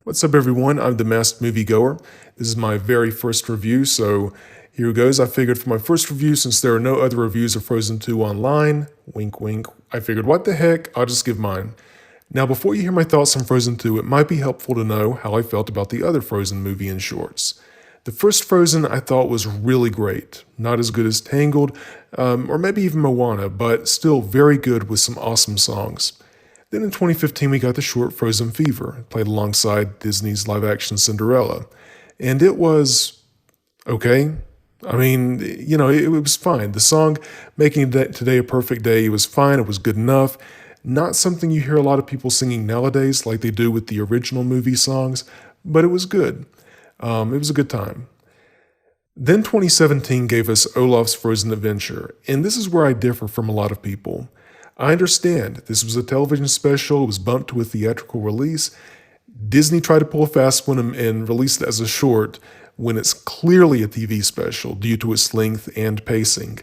What's up, everyone? I'm the Masked Moviegoer. This is my very first review, so here goes. I figured for my first review, since there are no other reviews of Frozen 2 online, wink wink, I figured what the heck, I'll just give mine. Now, before you hear my thoughts on Frozen 2, it might be helpful to know how I felt about the other Frozen movie in shorts. The first Frozen I thought was really great. Not as good as Tangled, or maybe even Moana, but still very good with some awesome songs. Then in 2015, we got the short Frozen Fever, played alongside Disney's live-action Cinderella. And it was okay. I mean, it was fine. The song, Making Today a Perfect Day, was fine. It was good enough. Not something you hear a lot of people singing nowadays like they do with the original movie songs, but it was good. It was a good time. Then 2017 gave us Olaf's Frozen Adventure, and this is where I differ from a lot of people. I understand this was a television special, it was bumped to a theatrical release. Disney tried to pull a fast one and release it as a short when it's clearly a TV special due to its length and pacing.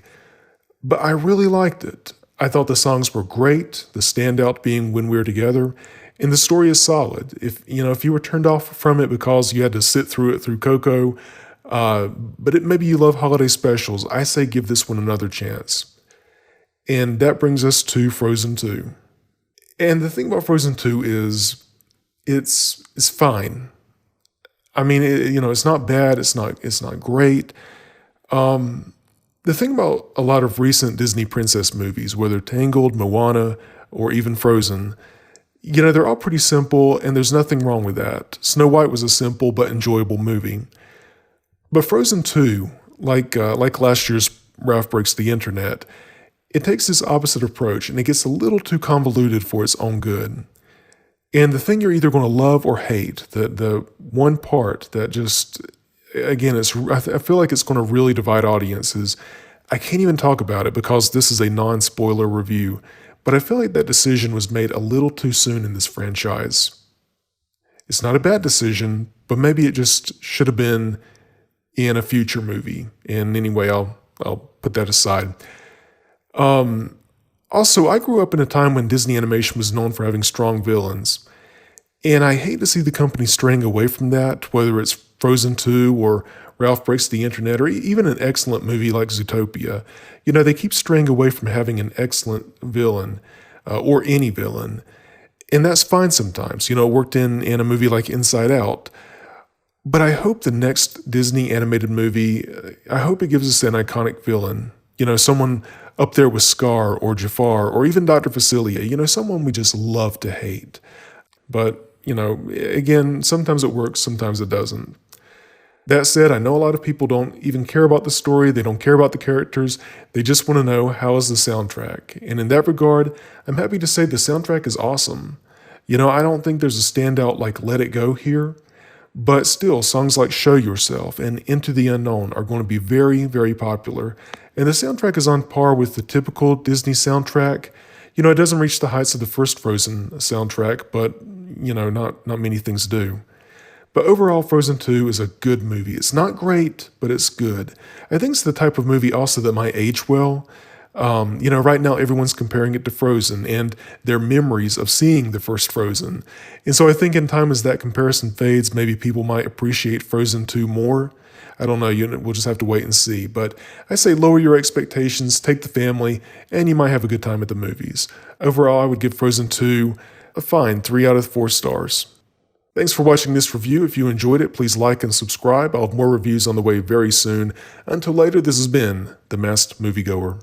But I really liked it. I thought the songs were great, the standout being When We're Together, and the story is solid. If you were turned off from it because you had to sit through it through Coco, but maybe you love holiday specials, I say give this one another chance. And that brings us to Frozen 2. And the thing about Frozen 2 is it's fine. I mean, it's not bad, it's not great. The thing about a lot of recent Disney princess movies, whether Tangled, Moana, or even Frozen, they're all pretty simple and there's nothing wrong with that. Snow White was a simple but enjoyable movie. But Frozen 2, like last year's Ralph Breaks the Internet, it takes this opposite approach and it gets a little too convoluted for its own good. And the thing you're either going to love or hate, the one part that just, again, I feel like it's going to really divide audiences. I can't even talk about it because this is a non-spoiler review, but I feel like that decision was made a little too soon in this franchise. It's not a bad decision, but maybe it just should have been in a future movie. And anyway, I'll put that aside. Also, I grew up in a time when Disney animation was known for having strong villains, and I hate to see the company straying away from that, whether it's Frozen 2 or Ralph Breaks the Internet or even an excellent movie like Zootopia. They keep straying away from having an excellent villain, or any villain, and that's fine sometimes. It worked in a movie like Inside Out. But I hope the next Disney animated movie, I hope it gives us an iconic villain. Someone up there with Scar or Jafar or even Dr. Facilier, someone we just love to hate. But, again, sometimes it works, sometimes it doesn't. That said, I know a lot of people don't even care about the story, they don't care about the characters, they just want to know how is the soundtrack. And in that regard, I'm happy to say the soundtrack is awesome. I don't think there's a standout like Let It Go here, but still, songs like Show Yourself and Into the Unknown are going to be very, very popular. And the soundtrack is on par with the typical Disney soundtrack. It doesn't reach the heights of the first Frozen soundtrack, but, not many things do. But overall, Frozen 2 is a good movie. It's not great, but it's good. I think it's the type of movie also that might age well. Right now everyone's comparing it to Frozen and their memories of seeing the first Frozen. And so I think in time as that comparison fades, maybe people might appreciate Frozen 2 more. I don't know, we'll just have to wait and see. But I say lower your expectations, take the family, and you might have a good time at the movies. Overall, I would give Frozen 2 a fine 3 out of 4 stars. Thanks for watching this review. If you enjoyed it, please like and subscribe. I'll have more reviews on the way very soon. Until later, this has been The Masked Moviegoer.